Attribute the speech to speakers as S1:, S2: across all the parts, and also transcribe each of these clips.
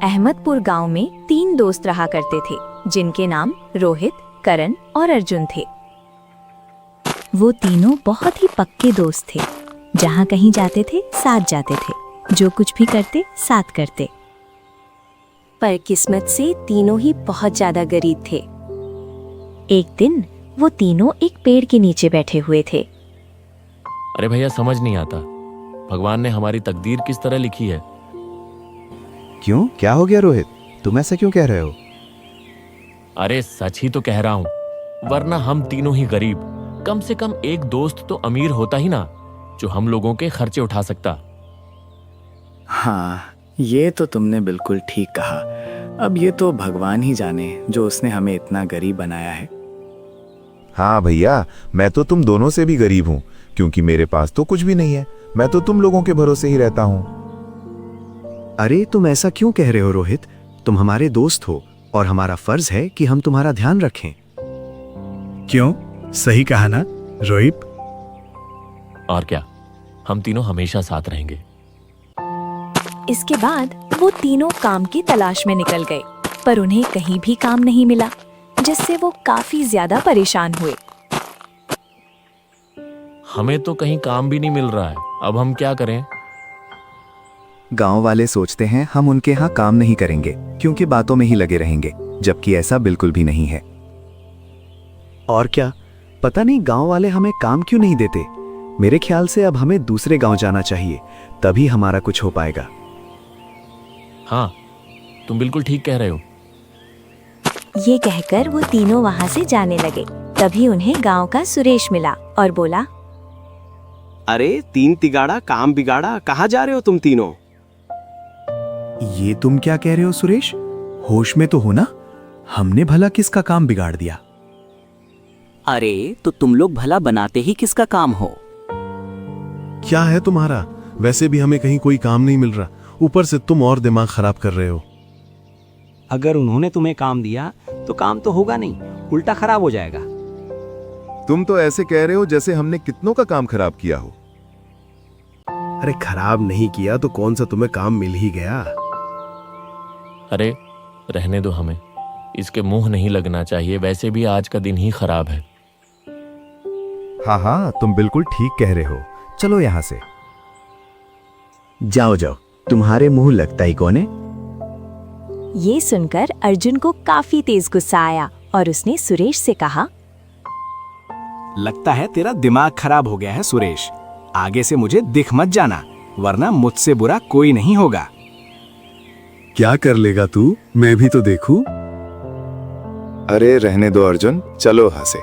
S1: अहमदपुर गांव में 3 दोस्त रहा करते थे, जिनके नाम रोहित, करण और अर्जुन थे। वो तीनों बहुत ही पक्के दोस्त थे। जहाँ कहीं जाते थे साथ जाते थे, जो कुछ भी करते साथ करते। पर किस्मत से तीनों ही बहुत ज्यादा गरीब थे। एक दिन वो तीनों एक पेड़ के नीचे बैठे हुए थे।
S2: अरे भैया, समझ नहीं आता भगवान ने हमारी तकदीर किस तरह लिखी है।
S3: क्यों, क्या हो गया रोहित? तुम ऐसा क्यों कह रहे हो?
S2: अरे सच ही तो कह रहा हूँ, वरना हम तीनों ही गरीब। कम से कम एक दोस्त तो अमीर होता ही ना, जो हम लोगों के खर्चे उठा सकता।
S4: हाँ, ये तो तुमने बिल्कुल ठीक कहा। अब ये तो भगवान ही जाने जो उसने हमें इतना गरीब बनाया है।
S3: हाँ भैया, मैं तो तुम दोनों से भी गरीब हूँ, क्योंकि मेरे पास तो कुछ भी नहीं है। मैं तो तुम लोगों के भरोसे ही रहता हूँ।
S5: अरे तुम ऐसा क्यों कह रहे हो रोहित? तुम हमारे दोस्त हो और हमारा फर्ज है कि हम तुम्हारा ध्यान रखें।
S6: क्यों, सही कहा ना रोहित?
S2: और क्या, हम तीनों हमेशा साथ रहेंगे।
S1: इसके बाद वो तीनों काम की तलाश में निकल गए, पर उन्हें कहीं भी काम नहीं मिला, जिससे वो काफी ज्यादा परेशान हुए।
S2: हमें तो कहीं काम भी नहीं मिल रहा है, अब हम क्या करें?
S5: गांव वाले सोचते हैं हम उनके यहाँ काम नहीं करेंगे, क्योंकि बातों में ही लगे रहेंगे, जबकि ऐसा बिल्कुल भी नहीं है। और क्या, पता नहीं गांव वाले हमें काम क्यों नहीं देते। मेरे ख्याल से अब हमें दूसरे गांव जाना चाहिए, तभी हमारा कुछ हो पाएगा।
S2: हाँ, तुम बिल्कुल ठीक कह रहे हो।
S1: ये कहकर वो तीनों वहाँ से जाने लगे। तभी उन्हें गांव का सुरेश मिला और बोला,
S7: अरे तीन तिगाड़ा काम बिगाड़ा, कहाँ जा रहे हो तुम तीनों?
S5: ये तुम क्या कह रहे हो सुरेश? होश में तो हो ना? हमने भला किसका काम बिगाड़ दिया?
S8: अरे तो तुम लोग भला बनाते ही किसका काम हो?
S6: क्या है तुम्हारा? वैसे भी हमें कहीं कोई काम नहीं मिल रहा, ऊपर से तुम और दिमाग खराब कर रहे हो।
S8: अगर उन्होंने तुम्हें काम दिया तो काम तो होगा नहीं, उल्टा खराब हो जाएगा।
S3: तुम तो ऐसे कह रहे हो जैसे हमने कितनों का काम खराब किया हो।
S6: अरे खराब नहीं किया तो कौन सा तुम्हें काम मिल ही गया?
S2: अरे रहने दो हमें, इसके मुंह नहीं लगना चाहिए। वैसे भी आज का दिन ही खराब है।
S3: हाँ हाँ, तुम बिल्कुल ठीक कह रहे हो। चलो यहाँ से
S5: जाओ जाओ, तुम्हारे मुंह लगता ही कौन है?
S1: ये सुनकर अर्जुन को काफी तेज गुस्सा आया और उसने सुरेश से कहा,
S4: लगता है तेरा दिमाग खराब हो गया है सुरेश। आगे से मुझे दिख मत जाना, वरना मुझसे बुरा कोई नहीं होगा।
S6: क्या कर लेगा तू? मैं भी तो देखूं।
S3: अरे रहने दो अर्जुन, चलो यहाँ से।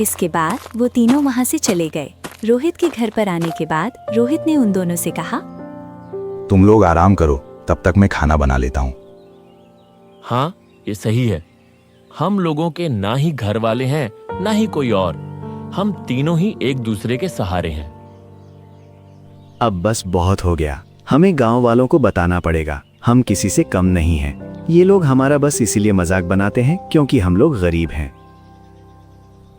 S1: इसके बाद वो तीनों वहाँ से चले गए। रोहित के घर पर आने के बाद रोहित ने उन दोनों से कहा,
S5: तुम लोग आराम करो, तब तक मैं खाना बना लेता हूँ।
S2: हाँ, ये सही है। हम लोगों के ना ही घर वाले हैं, ना ही कोई और। हम तीनों ही एक दूसरे के सहारे हैं।
S5: अब बस बहुत हो गया। हमें गांव वालों को बताना पड़ेगा, हम किसी से कम नहीं हैं। ये लोग हमारा बस इसीलिए मजाक बनाते हैं क्योंकि हम लोग गरीब हैं।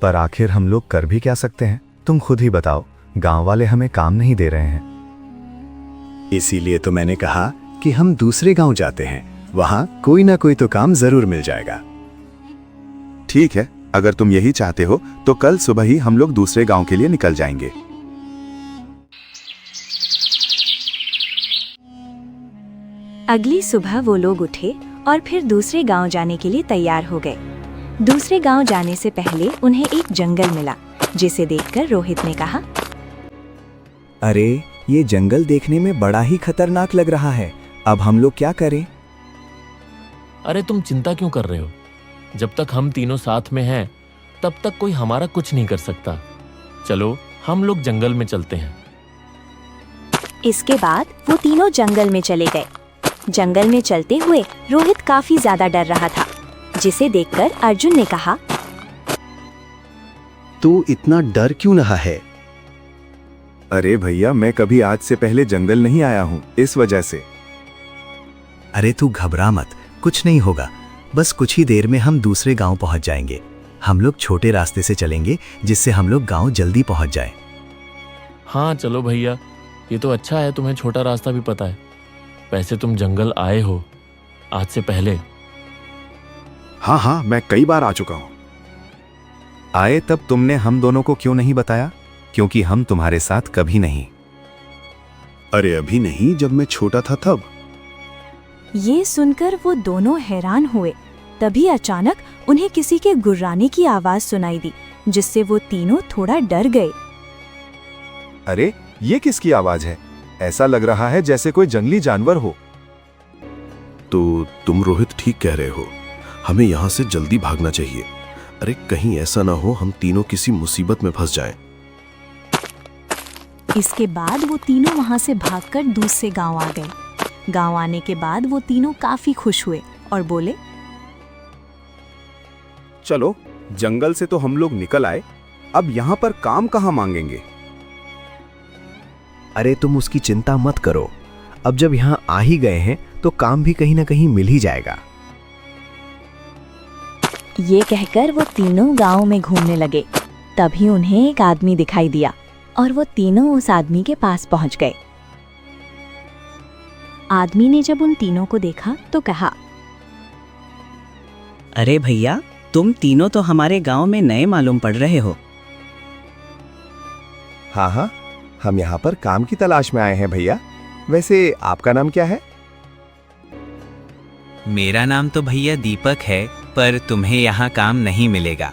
S5: पर आखिर हम लोग कर भी क्या सकते हैं? तुम खुद ही बताओ, गांव वाले हमें काम नहीं दे रहे हैं। इसीलिए तो मैंने कहा कि हम दूसरे गांव जाते हैं, वहां कोई ना कोई तो काम जरूर मिल जाएगा।
S3: ठीक है, अगर तुम यही चाहते हो तो कल सुबह ही हम लोग दूसरे गांव के लिए निकल जाएंगे।
S1: अगली सुबह वो लोग उठे और फिर दूसरे गांव जाने के लिए तैयार हो गए। दूसरे गांव जाने से पहले उन्हें एक जंगल मिला, जिसे देखकर रोहित ने कहा,
S5: अरे ये जंगल देखने में बड़ा ही खतरनाक लग रहा है, अब हम लोग क्या करें?
S2: अरे तुम चिंता क्यों कर रहे हो? जब तक हम तीनों साथ में हैं, तब तक कोई हमारा कुछ नहीं कर सकता। चलो हम लोग जंगल में चलते हैं।
S1: इसके बाद वो तीनों जंगल में चले गए। जंगल में चलते हुए रोहित काफी ज्यादा डर रहा था, जिसे देखकर अर्जुन ने कहा,
S5: तू इतना डर क्यों रहा है?
S3: अरे भैया, मैं कभी आज से पहले जंगल नहीं आया हूँ, इस वजह से।
S5: अरे तू घबरा मत, कुछ नहीं होगा। बस कुछ ही देर में हम दूसरे गांव पहुंच जाएंगे। हम लोग छोटे रास्ते से चलेंगे, जिससे हम लोग गांव जल्दी पहुंच जाएं।
S2: हाँ चलो भैया, ये तो अच्छा है, तुम्हें छोटा रास्ता भी पता है। वैसे तुम जंगल आए हो आज से पहले?
S5: हाँ हाँ, मैं कई बार आ चुका हूं। आए तब तुमने हम दोनों को क्यों नहीं बताया? क्योंकि हम तुम्हारे साथ कभी नहीं।
S6: अरे अभी नहीं, जब मैं छोटा था तब।
S1: ये सुनकर वो दोनों हैरान हुए। तभी अचानक उन्हें किसी के गुर्राने की आवाज सुनाई दी, जिससे वो तीनों थोड़ा डर गए।
S3: अरे ये किसकी आवाज है? ऐसा लग रहा है जैसे कोई जंगली जानवर हो।
S6: तो तुम रोहित ठीक कह रहे हो, हमें यहाँ से जल्दी भागना चाहिए। अरे कहीं ऐसा ना हो हम तीनों किसी मुसीबत में फंस जाएं।
S1: इसके बाद वो तीनों वहां से भागकर दूसरे गांव आ गए। गांव आने के बाद वो तीनों काफी खुश हुए और बोले,
S5: चलो, जंगल से तो हम लोग निकल आए, अब यहाँ पर काम कहाँ मांगेंगे? अरे तुम उसकी चिंता मत करो, अब जब यहाँ आ ही गए हैं तो काम भी कहीं ना कहीं मिल ही जाएगा।
S1: ये कहकर वो तीनों गांव में घूमने लगे। तभी उन्हें एक आदमी दिखाई दिया और वो तीनों उस आदमी के पास पहुंच गए। आदमी ने जब उन तीनों को देखा तो कहा,
S9: अरे भैया, तुम तीनों तो हमारे गांव में नए मालूम पड़ रहे हो।
S3: हाँ हाँ, हम यहाँ पर काम की तलाश में आए हैं भैया। वैसे आपका नाम क्या है?
S9: मेरा नाम तो भैया दीपक है, पर तुम्हें यहाँ काम नहीं मिलेगा।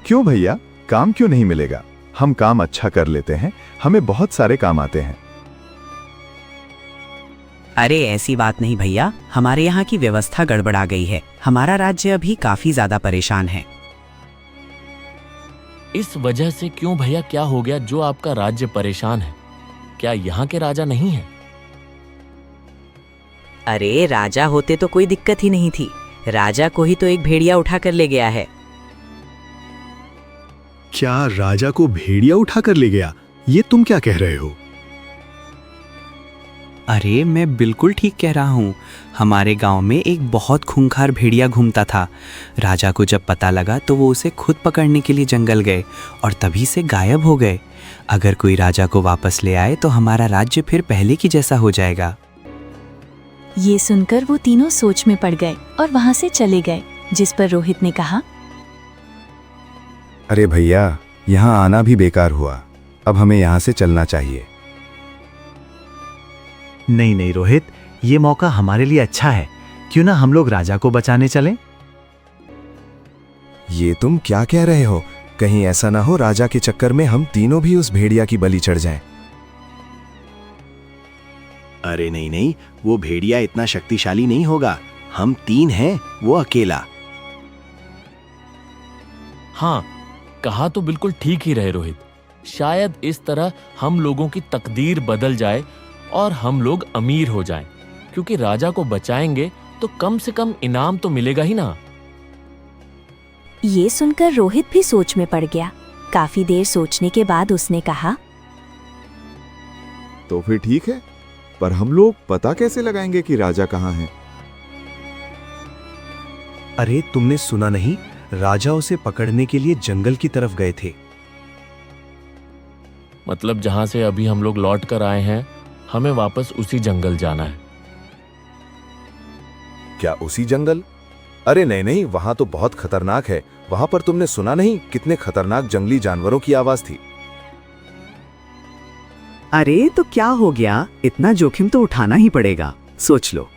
S3: क्यों भैया, काम क्यों नहीं मिलेगा? हम काम अच्छा कर लेते हैं, हमें बहुत सारे काम आते हैं।
S9: अरे ऐसी बात नहीं भैया, हमारे यहाँ की व्यवस्था गड़बड़ा गई है। हमारा राज्य अभी काफी ज्यादा परेशान है।
S2: इस वजह से क्यों भैया, क्या हो गया जो आपका राज्य परेशान है? क्या यहाँ के राजा नहीं है?
S9: अरे राजा होते तो कोई दिक्कत ही नहीं थी। राजा को ही तो एक भेड़िया उठा कर ले गया है।
S6: क्या राजा को भेड़िया उठा कर ले गया? ये तुम क्या कह रहे हो?
S8: अरे मैं बिल्कुल ठीक कह रहा हूँ। हमारे गांव में एक बहुत खूंखार भेड़िया घूमता था। राजा को जब पता लगा तो वो उसे खुद पकड़ने के लिए जंगल गए और तभी से गायब हो गए। अगर कोई राजा को वापस ले आए तो हमारा राज्य फिर पहले की जैसा हो जाएगा।
S1: ये सुनकर वो तीनों सोच में पड़ गए और वहां से चले गए। जिस पर रोहित ने कहा,
S5: अरे भैया, यहाँ आना भी बेकार हुआ, अब हमें यहाँ से चलना चाहिए।
S10: नहीं नहीं रोहित, ये मौका हमारे लिए अच्छा है। क्यों ना हम लोग राजा को बचाने चलें?
S5: ये तुम क्या कह रहे हो? कहीं ऐसा ना हो राजा के चक्कर में हम तीनों भी उस भेड़िया की बलि चढ़ जाएं।
S7: अरे नहीं नहीं, वो भेड़िया इतना शक्तिशाली नहीं होगा। हम 3 हैं, वो अकेला।
S2: हाँ, कहा तो बिल्कुल ठीक ही रहे रोहित। शायद इस तरह हम लोगों की तकदीर बदल जाए और हम लोग अमीर हो जाएं, क्योंकि राजा को बचाएंगे तो कम से कम इनाम तो मिलेगा ही ना।
S1: ये सुनकर रोहित भी सोच में पड़ गया। काफी देर सोचने के बाद उसने कहा,
S3: तो फिर ठीक है, पर हम लोग पता कैसे लगाएंगे कि राजा कहाँ है?
S10: अरे तुमने सुना नहीं, राजा उसे पकड़ने के लिए जंगल की तरफ गए थे।
S2: मतलब जहां से अभी हम लोग लौट कर आए हैं, हमें वापस उसी जंगल जाना है।
S3: क्या उसी जंगल? अरे नहीं नहीं, वहां तो बहुत खतरनाक है। वहां पर तुमने सुना नहीं कितने खतरनाक जंगली जानवरों की आवाज थी?
S4: अरे तो क्या हो गया, इतना जोखिम तो उठाना ही पड़ेगा, सोच लो।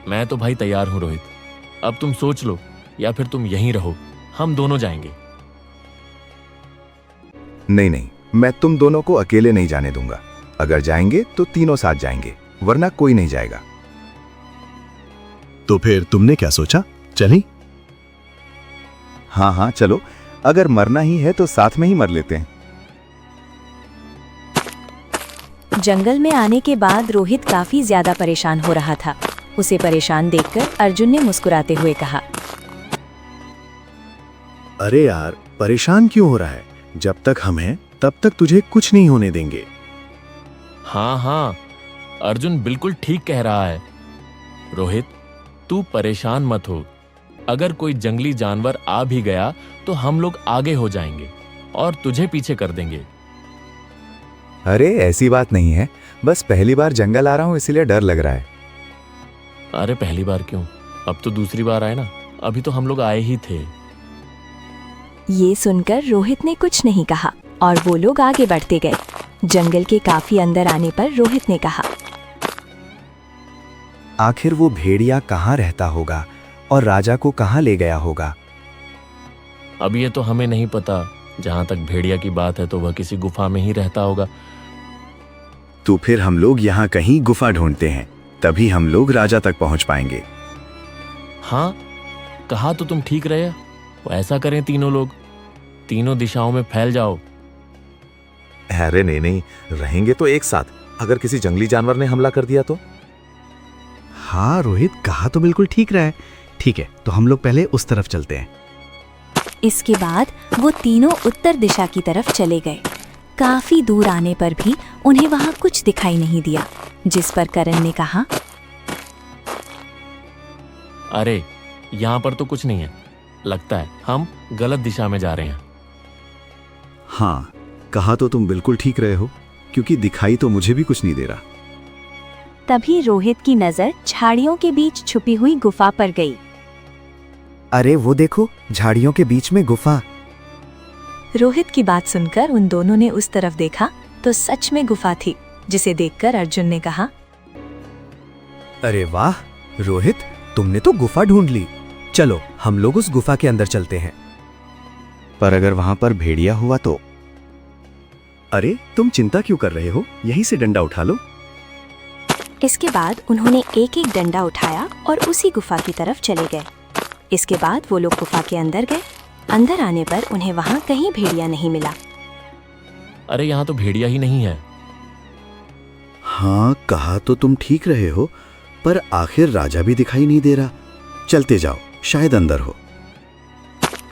S2: मैं तो भाई तैयार हूं रोहित। अब तुम सोच लो, या फिर तुम यहीं रहो, हम दोनों जाएंगे।
S3: नहीं नहीं, मैं तुम दोनों को अकेले नहीं जाने दूंगा। अगर जाएंगे तो तीनों साथ जाएंगे, वरना कोई नहीं जाएगा।
S6: तो फिर तुमने क्या सोचा, चलें?
S3: हाँ हाँ चलो, अगर मरना ही है तो साथ में ही मर लेते हैं।
S1: जंगल में आने के बाद रोहित काफी ज्यादा परेशान हो रहा था। उसे परेशान देखकर अर्जुन ने मुस्कुराते हुए कहा,
S6: अरे यार, परेशान क्यों हो रहा है? जब तक हम हैं तब तक तुझे कुछ नहीं होने देंगे।
S2: हाँ हाँ, अर्जुन बिल्कुल ठीक कह रहा है। रोहित, तू परेशान मत हो। अगर कोई जंगली जानवर आ भी गया तो हम लोग आगे हो जाएंगे और तुझे पीछे कर देंगे।
S3: अरे ऐसी बात नहीं है, बस पहली बार जंगल आ रहा हूँ इसीलिए डर लग रहा है।
S2: अरे पहली बार क्यों, अब तो दूसरी बार आए ना, अभी तो हम लोग आए ही थे।
S1: ये सुनकर रोहित ने कुछ नहीं कहा और वो लोग आगे बढ़ते गए। जंगल के काफी अंदर आने पर रोहित ने कहा,
S5: आखिर वो भेड़िया कहाँ रहता होगा और राजा को कहाँ ले गया होगा?
S2: अब ये तो हमें नहीं पता। जहां तक भेड़िया की बात है तो वह किसी गुफा में ही रहता होगा।
S5: तो फिर हम लोग यहाँ कहीं गुफा ढूंढते हैं, तभी हम लोग राजा तक पहुंच पाएंगे।
S2: हाँ, कहा तो तुम ठीक रहे। तो ऐसा करें, तीनों लोग तीनों दिशाओं में फैल जाओ।
S3: अरे नहीं नहीं, रहेंगे तो एक साथ। अगर किसी जंगली जानवर ने हमला कर दिया तो?
S10: हाँ रोहित, कहा तो बिल्कुल ठीक रहा है। ठीक है, तो हम लोग पहले उस तरफ चलते हैं।
S1: इसके बाद वो तीनों उत्तर दिशा की तरफ चले गए। काफी दूर आने पर भी उन्हें वहां कुछ दिखाई नहीं दिया, जिस पर करण ने कहा,
S2: अरे यहाँ पर तो कुछ नहीं है, लगता है हम गलत दिशा में जा रहे हैं।
S5: हाँ, कहा तो तुम बिल्कुल ठीक रहे हो, क्योंकि दिखाई तो मुझे भी कुछ नहीं दे रहा।
S1: तभी रोहित की नजर झाड़ियों के बीच छुपी हुई गुफा पर गई।
S5: अरे वो देखो, झाड़ियों के बीच में गुफा।
S1: रोहित की बात सुनकर उन दोनों ने उस तरफ देखा तो सच में गुफा थी, जिसे देखकर अर्जुन ने कहा,
S5: अरे वाह रोहित, तुमने तो गुफा ढूंढ ली। चलो हम लोग उस गुफा के अंदर चलते हैं। पर अगर वहां पर भेड़िया हुआ तो? अरे तुम चिंता क्यों कर रहे हो, यहीं से डंडा उठा लो।
S1: इसके बाद उन्होंने एक एक डंडा उठाया और उसी गुफा की तरफ चले गए। इसके बाद वो लोग गुफा के अंदर गए। अंदर आने पर उन्हें वहां कहीं भेड़िया नहीं मिला।
S2: अरे यहाँ तो भेड़िया ही नहीं है।
S7: हाँ, कहा तो तुम ठीक रहे हो, पर आखिर राजा भी दिखाई नहीं दे रहा। चलते जाओ, शायद अंदर हो।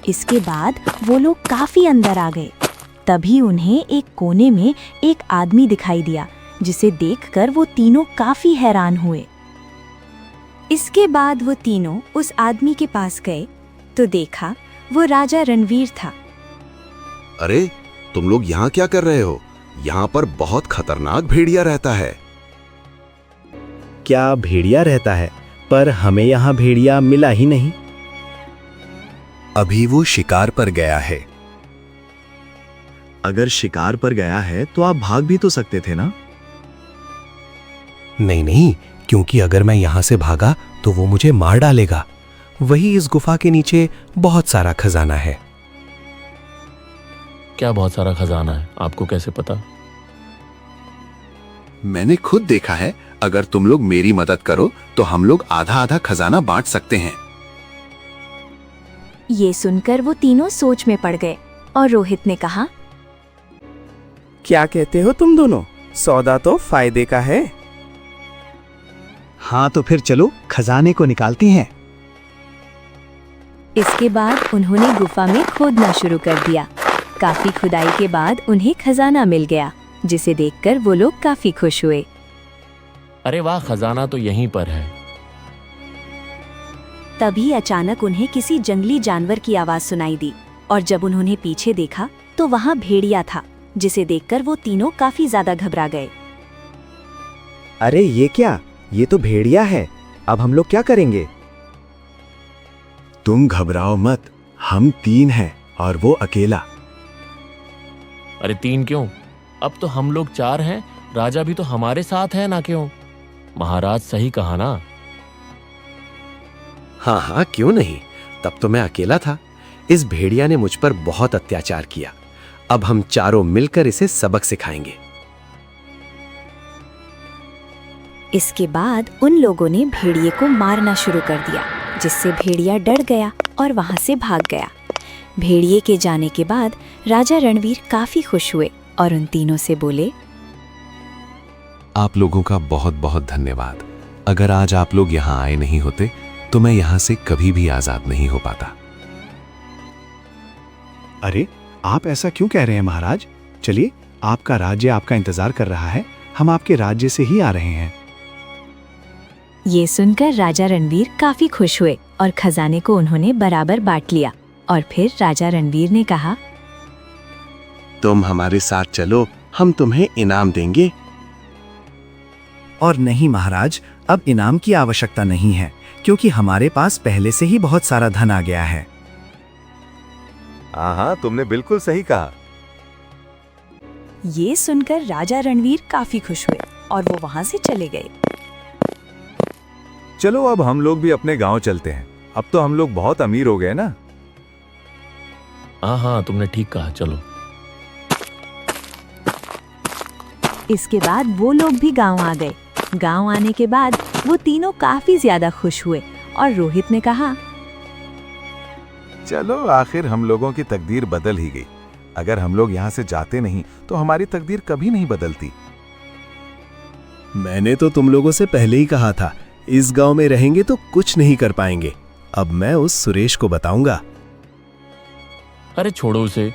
S1: इसके बाद वो लोग काफी अंदर आ गए। तभी उन्हें एक कोने में एक आदमी दिखाई दिया, जिसे देखकर वो तीनों काफी हैरान हुए। इसके बाद वो तीनों उस आदमी के पास गए तो देखा वो राजा रणवीर था।
S6: अरे तुम लोग यहाँ क्या कर रहे हो? यहाँ पर बहुत खतरनाक भेड़िया रहता है।
S5: क्या भेड़िया रहता है? पर हमें यहाँ भेड़िया मिला ही नहीं। अभी वो शिकार पर गया है। अगर शिकार पर गया है तो आप भाग भी तो सकते थे ना?
S11: नहीं नहीं, क्योंकि अगर मैं यहां से भागा तो वो मुझे मार डालेगा। वही इस गुफा के नीचे बहुत सारा खजाना है।
S2: क्या बहुत सारा खजाना है? आपको कैसे पता?
S6: मैंने खुद देखा है। अगर तुम लोग मेरी मदद करो तो हम लोग आधा आधा खजाना बांट सकते हैं।
S1: ये सुनकर वो तीनों सोच में पड़ गए और रोहित ने कहा,
S12: क्या कहते हो तुम दोनों? सौदा तो फायदे का है।
S10: हाँ तो फिर चलो खजाने को निकालते हैं।
S1: इसके बाद उन्होंने गुफा में खोदना शुरू कर दिया। काफी खुदाई के बाद उन्हें खजाना मिल गया, जिसे देखकर वो लोग काफी खुश हुए।
S2: अरे वाह, खजाना तो यहीं पर है।
S1: तभी अचानक उन्हें किसी जंगली जानवर की आवाज सुनाई दी और जब उन्होंने पीछे देखा तो वहां भेड़िया था, जिसे देखकर वो तीनों काफी ज्यादा घबरा गए।
S5: अरे ये क्या? ये तो भेड़िया है। अब हम लोग क्या करेंगे? तुम घबराओ मत, हम 3 हैं और वो अकेला।
S2: अरे 3 क्यों? अब तो हम लोग 4 हैं। राजा भी तो हमारे साथ है ना, क्यों? महाराज सही कहा ना?
S11: हाँ हाँ, क्यों नहीं। तब तो मैं अकेला था। इस भेड़िया ने मुझ पर बहुत अत्याचार किया। अब हम चारों मिलकर इसे सबक सिखाएंगे।
S1: इसके बाद उन लोगों ने भेड़िए को मारना शुरू कर दिया, जिससे भेड़िया डर गया और वहां से भाग गया। भेड़िए के जाने के बाद राजा रणवीर काफी खुश हुए और उन तीनों से बोले,
S11: आप लोगों का बहुत बहुत धन्यवाद। अगर आज आप लोग यहाँ आए नहीं होते तो मैं यहाँ से कभी भी आजाद नहीं हो पाता।
S10: अरे आप ऐसा क्यों कह रहे हैं महाराज? चलिए, आपका राज्य आपका इंतजार कर रहा है। हम आपके राज्य से ही आ रहे हैं।
S1: ये सुनकर राजा रणवीर काफी खुश हुए और खजाने को उन्होंने बराबर बांट लिया। और फिर राजा रणवीर ने कहा,
S7: तुम हमारे साथ चलो हम तुम्हें इनाम देंगे।
S5: और नहीं महाराज, अब इनाम की आवश्यकता नहीं है, क्योंकि हमारे पास पहले से ही बहुत सारा धन आ गया है।
S3: हाँ, तुमने बिल्कुल सही कहा।
S1: ये सुनकर राजा रणवीर काफी खुश हुए और वो वहां से चले गए।
S3: चलो अब हम लोग भी अपने गांव चलते हैं। अब तो हम लोग बहुत अमीर हो गए ना।
S2: हाँ, तुमने ठीक कहा, चलो।
S1: इसके बाद वो लोग भी गांव आ गए। गांव आने के बाद वो तीनों काफी ज्यादा खुश हुए और रोहित ने कहा,
S3: चलो आखिर हम लोगों की तकदीर बदल ही गई। अगर हम लोग यहाँ से जाते नहीं तो हमारी तकदीर कभी नहीं बदलती।
S13: मैंने तो तुम लोगों से पहले ही कहा था, इस गांव में रहेंगे तो कुछ नहीं कर पाएंगे। अब मैं उस सुरेश को बताऊंगा।
S2: अरे छोड़ो उसे,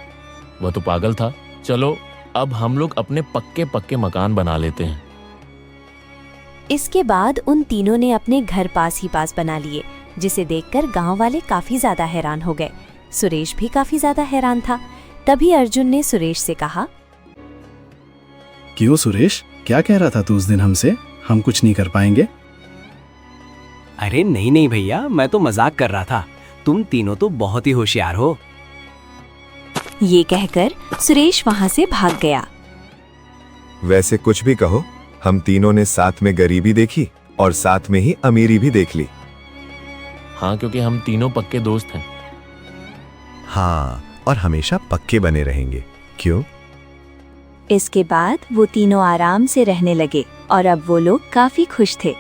S2: वह तो पागल था। चलो अब हम लोग अपने पक्के पक्के मकान बना लेते हैं।
S1: इसके बाद उन तीनों ने अपने घर पास ही पास बना लिए, जिसे देखकर गांव वाले काफी ज्यादा हैरान हो गए। सुरेश भी काफी ज्यादा हैरान था। तभी अर्जुन ने सुरेश से कहा,
S13: क्यों सुरेश, क्या कह रहा था तू उस दिन हमसे? हम कुछ नहीं कर पाएंगे?
S8: अरे नहीं भैया, मैं तो मजाक कर रहा था। तुम तीनों तो बहुत ही होशियार हो।
S1: ये कहकर सुरेश वहां से भाग गया।
S3: वैसे कुछ भी कहो, हम तीनों ने साथ में गरीबी देखी और साथ में ही अमीरी भी देख ली।
S2: हाँ, क्योंकि हम तीनों पक्के दोस्त हैं।
S3: हाँ, और हमेशा पक्के बने रहेंगे। क्यों?
S1: इसके बाद वो तीनों आराम से रहने लगे और अब वो लोग काफी खुश थे।